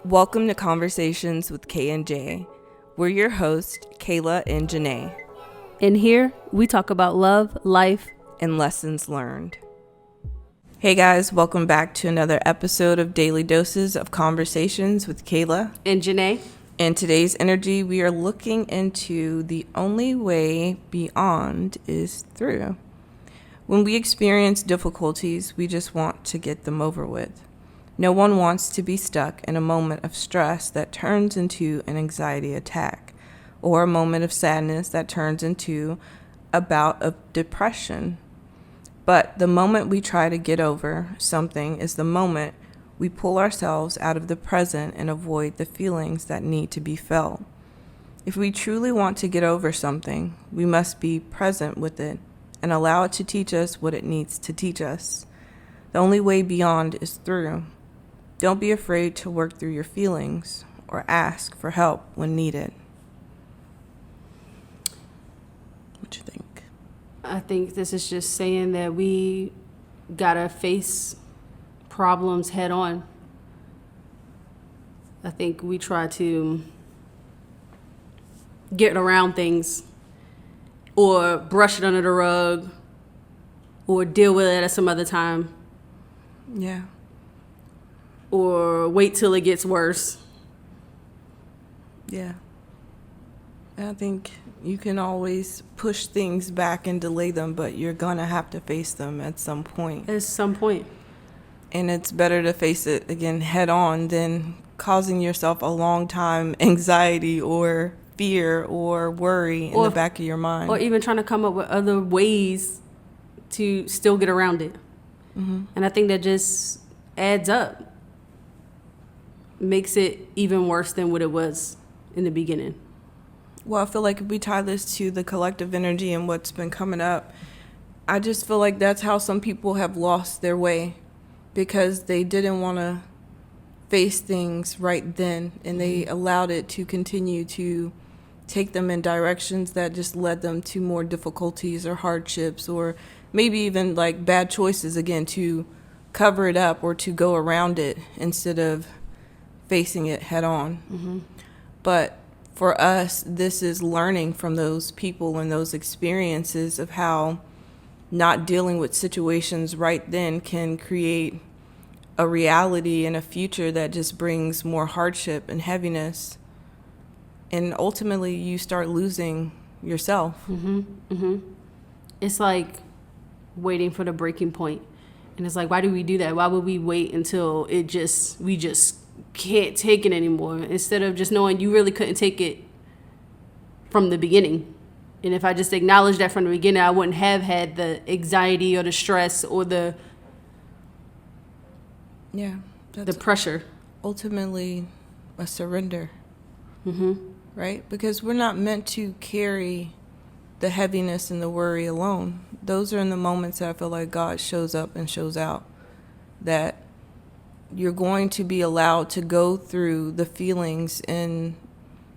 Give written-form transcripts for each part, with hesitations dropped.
Welcome to Conversations with K and J. We're your hosts, Kayla and Janae, And here we talk about love, life, and lessons learned. Hey guys, welcome back to another episode of Daily Doses of Conversations with Kayla. and Janae. In today's energy, we are looking into the only way beyond is through. When we experience difficulties, we just want to get them over with. No one wants to be stuck in a moment of stress that turns into an anxiety attack, or a moment of sadness that turns into a bout of depression. But the moment we try to get over something is the moment we pull ourselves out of the present and avoid the feelings that need to be felt. If we truly want to get over something, we must be present with it and allow it to teach us what it needs to teach us. The only way beyond is through. Don't be afraid to work through your feelings or ask for help when needed. What you think? I think this is just saying that we gotta face problems head on. I think we try to get around things or brush it under the rug or deal with it at some other time Yeah. or wait till it gets worse. Yeah. I think you can always push things back and delay them, but you're going to have to face them at some point. At some point. And it's better to face it again head on than causing yourself a long time anxiety or fear or worry in the back of your mind. Or even trying to come up with other ways to still get around it. Mm-hmm. And I think that just adds up. Makes it even worse than what it was in the beginning. Well, I feel like if we tie this to the collective energy and what's been coming up, I just feel like that's how some people have lost their way because they didn't want to face things right then, and they allowed it to continue to take them in directions that just led them to more difficulties or hardships or maybe even like bad choices again to cover it up or to go around it instead of facing it head on. Mm-hmm. But for us, this is learning from those people and those experiences of how not dealing with situations right then can create a reality and a future that just brings more hardship and heaviness. And ultimately, you start losing yourself. Mm-hmm. Mm-hmm. It's like waiting for the breaking point. And it's like, why do we do that? Why would we wait until we just can't take it anymore instead of just knowing you really couldn't take it from the beginning? And if I just acknowledged that from the beginning, I wouldn't have had the anxiety or the stress or the pressure. Ultimately a surrender. Mm-hmm. Right? Because we're not meant to carry the heaviness and the worry alone. Those are in the moments that I feel like God shows up and shows out, that you're going to be allowed to go through the feelings and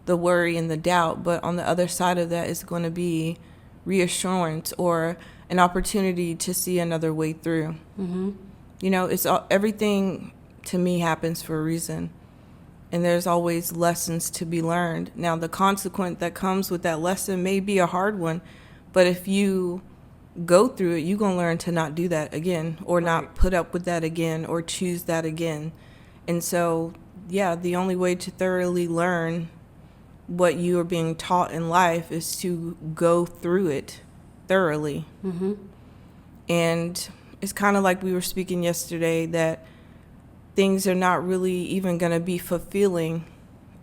the worry and the doubt, but on the other side of that is going to be reassurance or an opportunity to see another way through. Mm-hmm. You know, everything to me happens for a reason, and there's always lessons to be learned. Now, the consequence that comes with that lesson may be a hard one, but if you go through it, you're going to learn to not do that again or not put up with that again or choose that again. And so, yeah, the only way to thoroughly learn what you are being taught in life is to go through it thoroughly. Mm-hmm. And it's kind of like we were speaking yesterday that things are not really even going to be fulfilling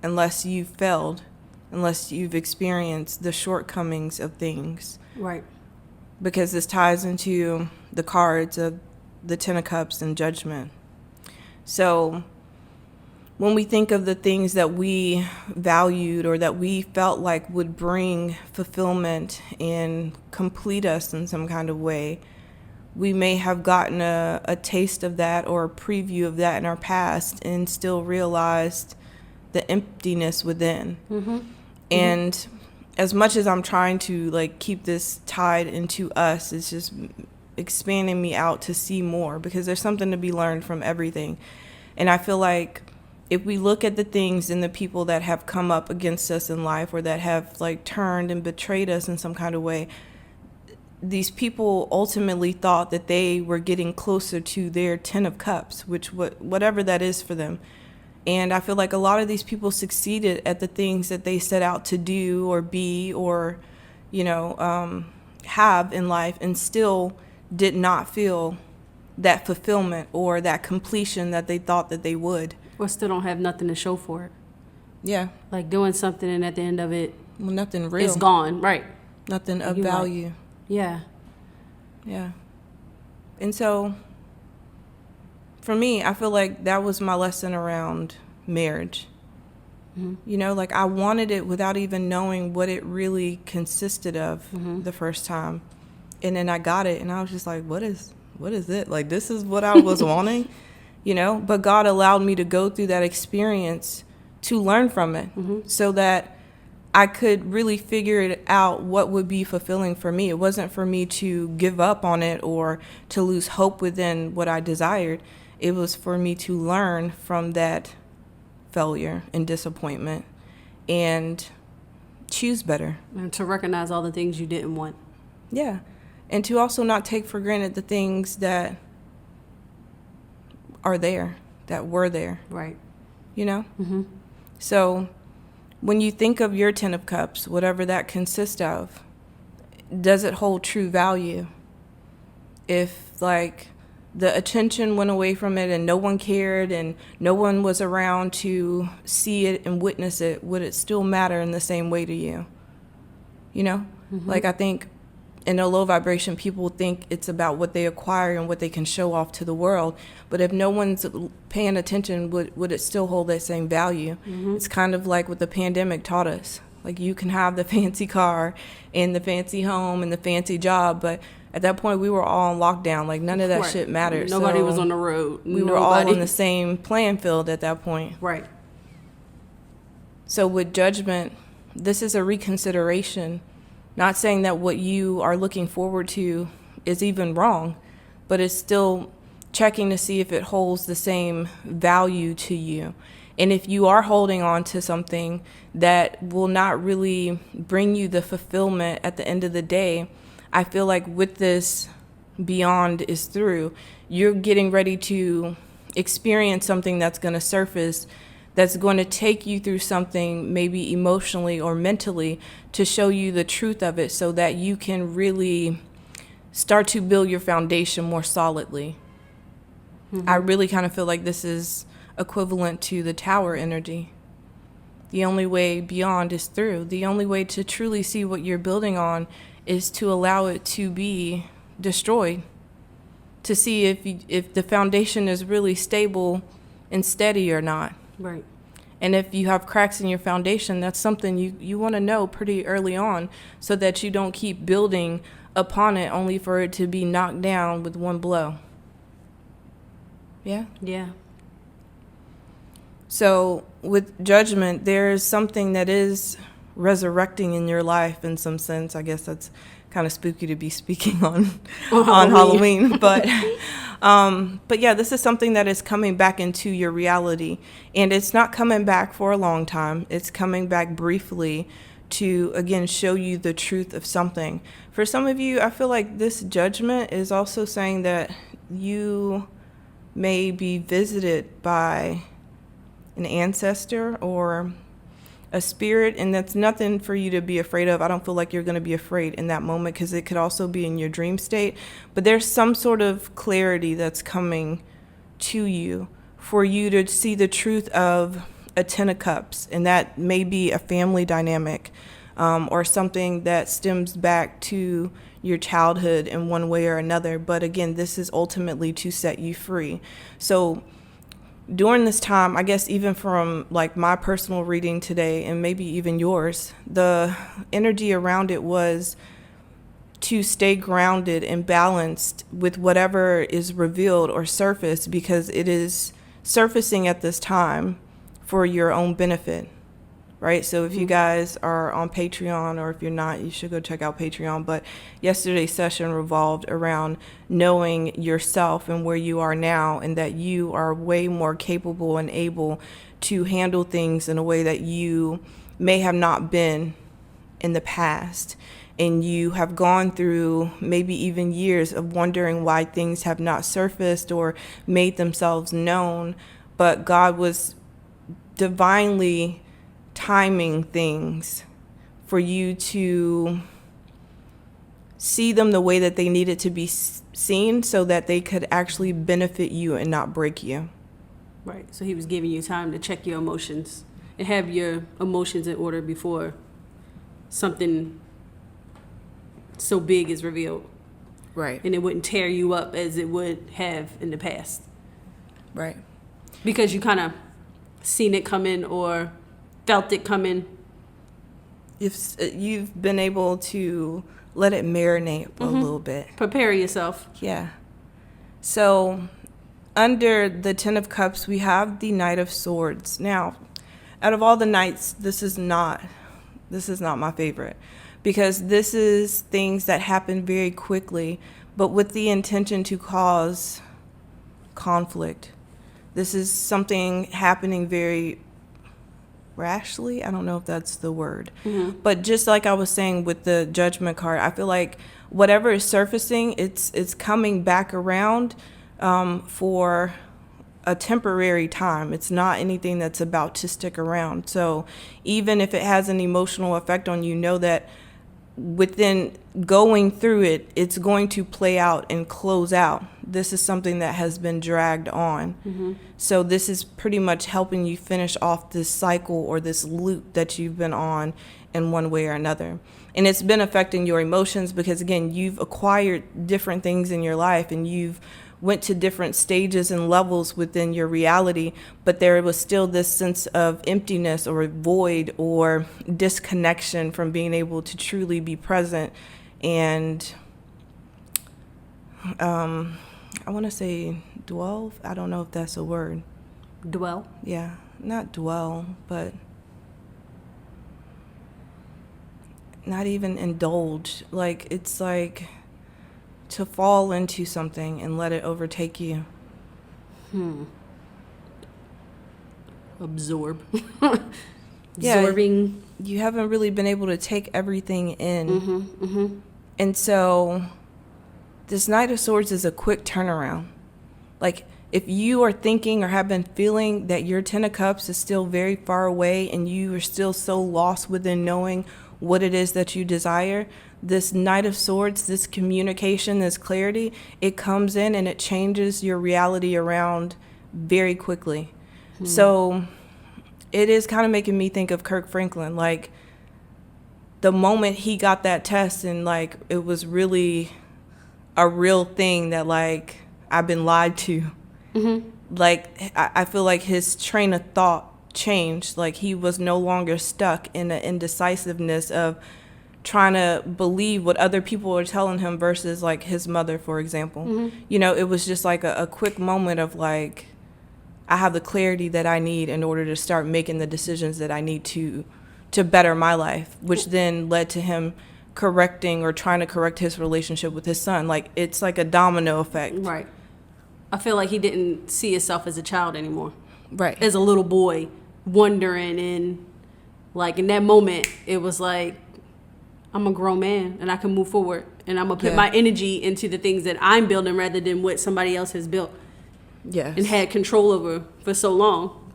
unless you've failed, unless you've experienced the shortcomings of things. Right. Because this ties into the cards of the Ten of Cups and Judgment. So when we think of the things that we valued or that we felt like would bring fulfillment and complete us in some kind of way, we may have gotten a taste of that or a preview of that in our past and still realized the emptiness within. Mm-hmm. And as much as I'm trying to like keep this tied into us, it's just expanding me out to see more because there's something to be learned from everything. And I feel like if we look at the things and the people that have come up against us in life, or that have like turned and betrayed us in some kind of way, these people ultimately thought that they were getting closer to their 10 of cups, which whatever that is for them. And I feel like a lot of these people succeeded at the things that they set out to do or be or, have in life, and still did not feel that fulfillment or that completion that they thought that they would. Or still don't have nothing to show for it. Yeah. Like doing something and at the end of it, Well, nothing real. it's gone. Right. Nothing of You like- value. Yeah. Yeah. And so for me, I feel like that was my lesson around marriage. Like I wanted it without even knowing what it really consisted of the first time. And then I got it and I was just like, what is it? Like, this is what I was wanting, but God allowed me to go through that experience to learn from it so that I could really figure it out what would be fulfilling for me. It wasn't for me to give up on it or to lose hope within what I desired. It was for me to learn from that failure and disappointment and choose better. And to recognize all the things you didn't want. Yeah. And to also not take for granted the things that are there, that were there. Right. So when you think of your 10 of cups, whatever that consists of, does it hold true value? If like the attention went away from it and no one cared and no one was around to see it and witness it, would it still matter in the same way to you? Like I think in a low vibration, people think it's about what they acquire and what they can show off to the world. But if no one's paying attention, would it still hold that same value? It's kind of like what the pandemic taught us. Like you can have the fancy car and the fancy home and the fancy job, but at that point we were all on lockdown. Like none of that shit mattered. Nobody So was on the road. we were all on the same playing field at that point. Right. So with judgment, this is a reconsideration. Not saying that what you are looking forward to is even wrong, but it's still checking to see if it holds the same value to you. And if you are holding on to something that will not really bring you the fulfillment at the end of the day, I feel like with this beyond is through, you're getting ready to experience something that's going to surface, that's going to take you through something maybe emotionally or mentally to show you the truth of it so that you can really start to build your foundation more solidly. I really kind of feel like this is equivalent to the tower energy. The only way beyond is through. The only way to truly see what you're building on is to allow it to be destroyed, to see if the foundation is really stable and steady or not. Right. And if you have cracks in your foundation, that's something you want to know pretty early on so that you don't keep building upon it only for it to be knocked down with one blow. Yeah? Yeah. So with judgment, there is something that is resurrecting in your life in some sense. I guess that's kind of spooky to be speaking on Halloween. But yeah, this is something that is coming back into your reality. And it's not coming back for a long time. It's coming back briefly to, again, show you the truth of something. For some of you, I feel like this judgment is also saying that you may be visited by an ancestor or a spirit, and that's nothing for you to be afraid of. I don't feel like you're going to be afraid in that moment because it could also be in your dream state. But there's some sort of clarity that's coming to you for you to see the truth of a 10 of cups, and that may be a family dynamic or something that stems back to your childhood in one way or another. But again, this is ultimately to set you free. So during this time, I guess even from like my personal reading today and maybe even yours, the energy around it was to stay grounded and balanced with whatever is revealed or surfaced, because it is surfacing at this time for your own benefit, right? So if you guys are on Patreon, or if you're not, you should go check out Patreon. But yesterday's session revolved around knowing yourself and where you are now, and that you are way more capable and able to handle things in a way that you may have not been in the past. And you have gone through maybe even years of wondering why things have not surfaced or made themselves known, but God was divinely timing things for you to see them the way that they needed to be seen, so that they could actually benefit you and not break you. Right. So he was giving you time to check your emotions and have your emotions in order before something so big is revealed. Right. And it wouldn't tear you up as it would have in the past. Right. Because you kind of seen it coming or felt it coming. You've been able to let it marinate a little bit. Prepare yourself. Yeah. So under the Ten of Cups, we have the Knight of Swords. Now, out of all the knights, this is not my favorite, because this is things that happen very quickly, but with the intention to cause conflict. This is something happening very rashly. I don't know if that's the word. But just like I was saying with the Judgment card, I feel like whatever is surfacing, it's coming back around for a temporary time. It's not anything that's about to stick around. So even if it has an emotional effect on you, know that within going through it, it's going to play out and close out. This is something that has been dragged on. So this is pretty much helping you finish off this cycle or this loop that you've been on in one way or another. And it's been affecting your emotions because, again, you've acquired different things in your life and you've went to different stages and levels within your reality, but there was still this sense of emptiness or void or disconnection from being able to truly be present. And I want to say dwell. I don't know if that's a word. Dwell. Yeah, not dwell, but not even indulge. Like, it's like to fall into something and let it overtake you. Absorb. Yeah, Absorbing. you haven't really been able to take everything in. And so this Knight of Swords is a quick turnaround. Like, if you are thinking or have been feeling that your Ten of Cups is still very far away and you are still so lost within knowing what it is that you desire, this Knight of Swords, this communication, this clarity, it comes in and it changes your reality around very quickly. So it is kind of making me think of Kirk Franklin. Like, the moment he got that test and, like, it was really a real thing that, like, I've been lied to. Like, I feel like his train of thought changed. Like, he was no longer stuck in the indecisiveness of trying to believe what other people were telling him versus, like, his mother, for example. You know, it was just like a quick moment of, like, I have the clarity that I need in order to start making the decisions that I need to better my life, which then led to him correcting or trying to correct his relationship with his son. Like, it's like a domino effect. Right. I feel like he didn't see himself as a child anymore. Right. As a little boy, wondering, and, like, in that moment, it was like, I'm a grown man and I can move forward and I'm gonna put my energy into the things that I'm building rather than what somebody else has built. Yes. And had control over for so long.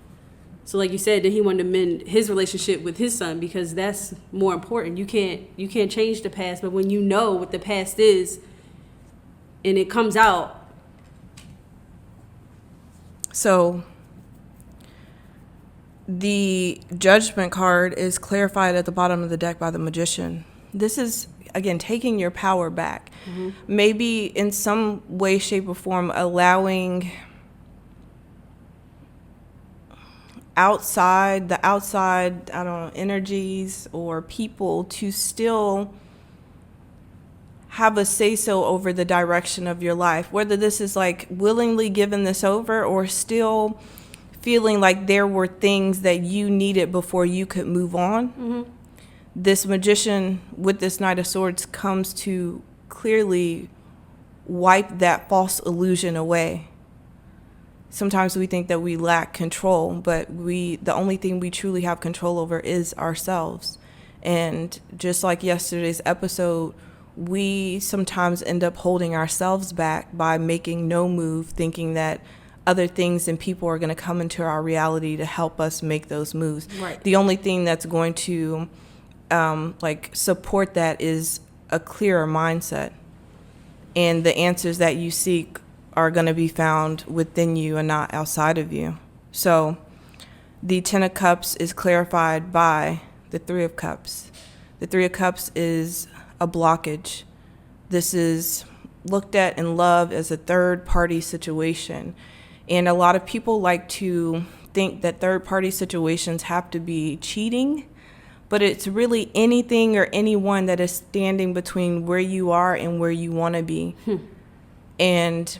So, like you said, that he wanted to mend his relationship with his son because that's more important. You can't change the past, but when you know what the past is and it comes out. So the Judgment card is clarified at the bottom of the deck by the Magician. This is, again, taking your power back. Maybe in some way, shape, or form allowing the outside, I don't know, energies or people to still have a say-so over the direction of your life, whether this is like willingly giving this over or still feeling like there were things that you needed before you could move on. This magician with this Knight of Swords comes to clearly wipe that false illusion away. Sometimes we think that we lack control, but the only thing we truly have control over is ourselves. And just like yesterday's episode, we sometimes end up holding ourselves back by making no move, thinking that other things and people are going to come into our reality to help us make those moves. Right. The only thing that's going to support that is a clearer mindset. And the answers that you seek are going to be found within you and not outside of you. So the Ten of Cups is clarified by the Three of Cups. The Three of Cups is a blockage. This is looked at and loved as a third-party situation. And a lot of people like to think that third-party situations have to be cheating, but it's really anything or anyone that is standing between where you are and where you want to be. And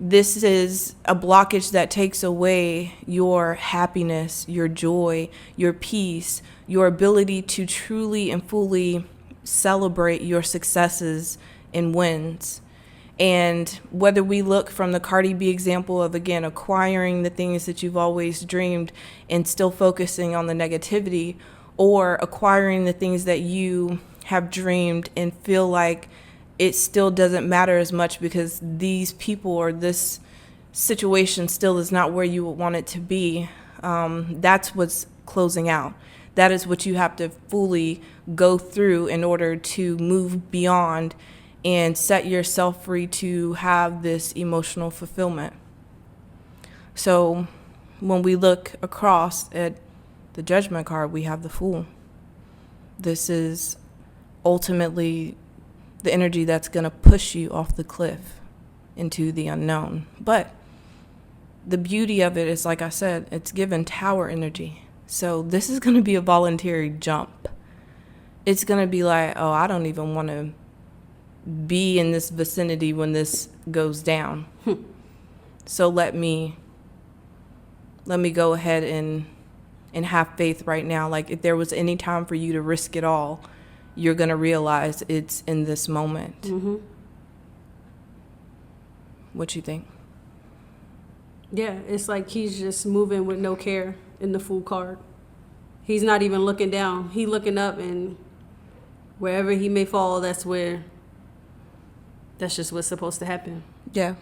this is a blockage that takes away your happiness, your joy, your peace, your ability to truly and fully celebrate your successes and wins. And whether we look from the Cardi B example of, again, acquiring the things that you've always dreamed and still focusing on the negativity, or acquiring the things that you have dreamed and feel like it still doesn't matter as much because these people or this situation still is not where you want it to be, that's what's closing out. That is what you have to fully go through in order to move beyond and set yourself free to have this emotional fulfillment. So when we look across at the Judgment card, we have the Fool. This is ultimately the energy that's going to push you off the cliff into the unknown. But the beauty of it is, like I said, it's given tower energy. So this is going to be a voluntary jump. It's going to be like, oh, I don't even want to be in this vicinity when this goes down. So let me go ahead and have faith right now. Like, if there was any time for you to risk it all, you're going to realize it's in this moment. What you think? Yeah, it's like he's just moving with no care in the Fool card. He's not even looking down. He's looking up, and wherever he may fall, that's just what's supposed to happen. Yeah.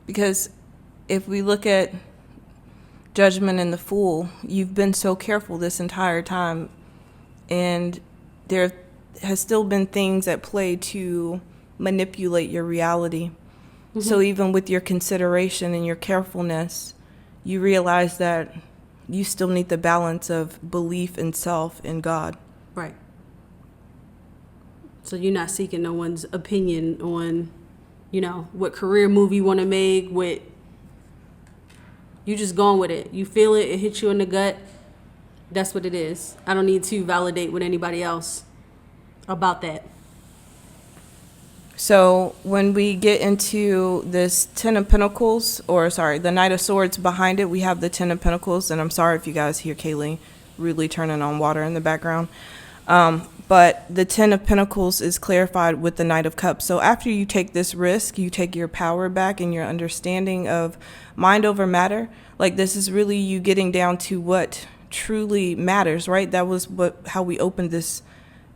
Because if we look at Judgment and the Fool, you've been so careful this entire time, and there has still been things at play to manipulate your reality. So even with your consideration and your carefulness, you realize that you still need the balance of belief in self and God. Right. So you're not seeking no one's opinion on, what career move you want to make. You just going with it. You feel it. It hits you in the gut. That's what it is. I don't need to validate with anybody else about that. So when we get into this Ten of Pentacles, the Knight of Swords behind it, we have the Ten of Pentacles. And I'm sorry if you guys hear Kaylee rudely turning on water in the background. But the Ten of Pentacles is clarified with the Knight of Cups. So after you take this risk, you take your power back and your understanding of mind over matter. Like, this is really you getting down to what truly matters, right? That was how we opened this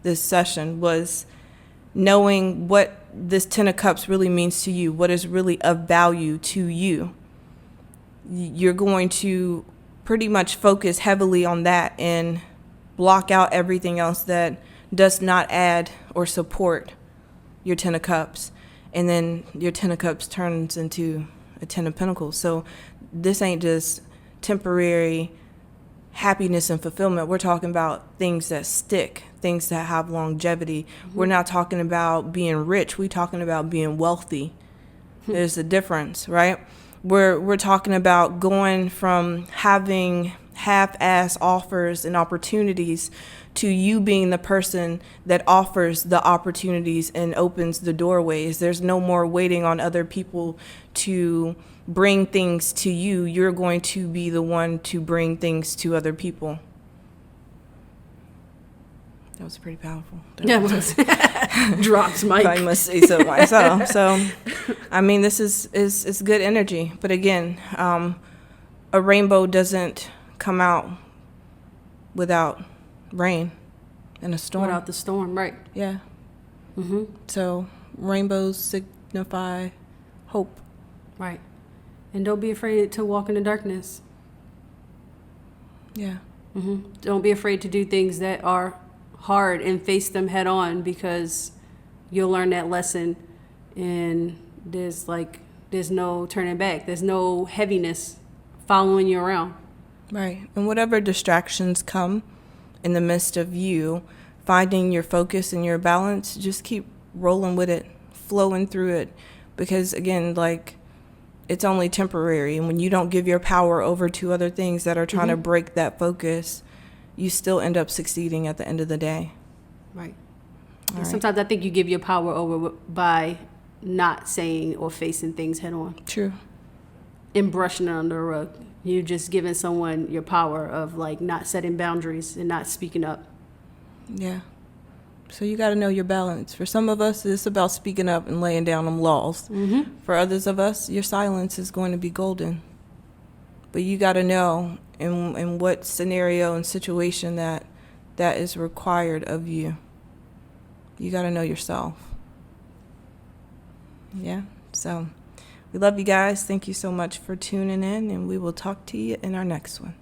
session, was knowing what this Ten of Cups really means to you, what is really of value to you. You're going to pretty much focus heavily on that and block out everything else that does not add or support your Ten of Cups. And then your Ten of Cups turns into a Ten of Pentacles. So this ain't just temporary happiness and fulfillment. We're talking about things that stick, things that have longevity. We're not talking about being rich. We're talking about being wealthy. There's a difference, right? We're talking about going from having half-ass offers and opportunities to you being the person that offers the opportunities and opens the doorways. There's no more waiting on other people to bring things to you, you're going to be the one to bring things to other people. That was pretty powerful. Yeah, drops Mike. I must say so myself. So, I mean, this is good energy. But again, a rainbow doesn't come out without rain and a storm. Without the storm, right? Yeah. Mm-hmm. So rainbows signify hope. Right. And don't be afraid to walk in the darkness. Yeah. Mm-hmm. Don't be afraid to do things that are hard and face them head on, because you'll learn that lesson, and there's no turning back. There's no heaviness following you around. Right. And whatever distractions come in the midst of you finding your focus and your balance, just keep rolling with it, flowing through it. Because again, like, it's only temporary. And when you don't give your power over to other things that are trying to break that focus, you still end up succeeding at the end of the day. Right. All And right. sometimes I think you give your power over by not saying or facing things head on True. and brushing it under the rug. You're just giving someone your power of like not setting boundaries and not speaking up. Yeah. So you got to know your balance. For some of us, it's about speaking up and laying down them laws. Mm-hmm. For others of us, your silence is going to be golden. But you got to know in what scenario and situation that is required of you. You got to know yourself. Yeah. So we love you guys. Thank you so much for tuning in, and we will talk to you in our next one.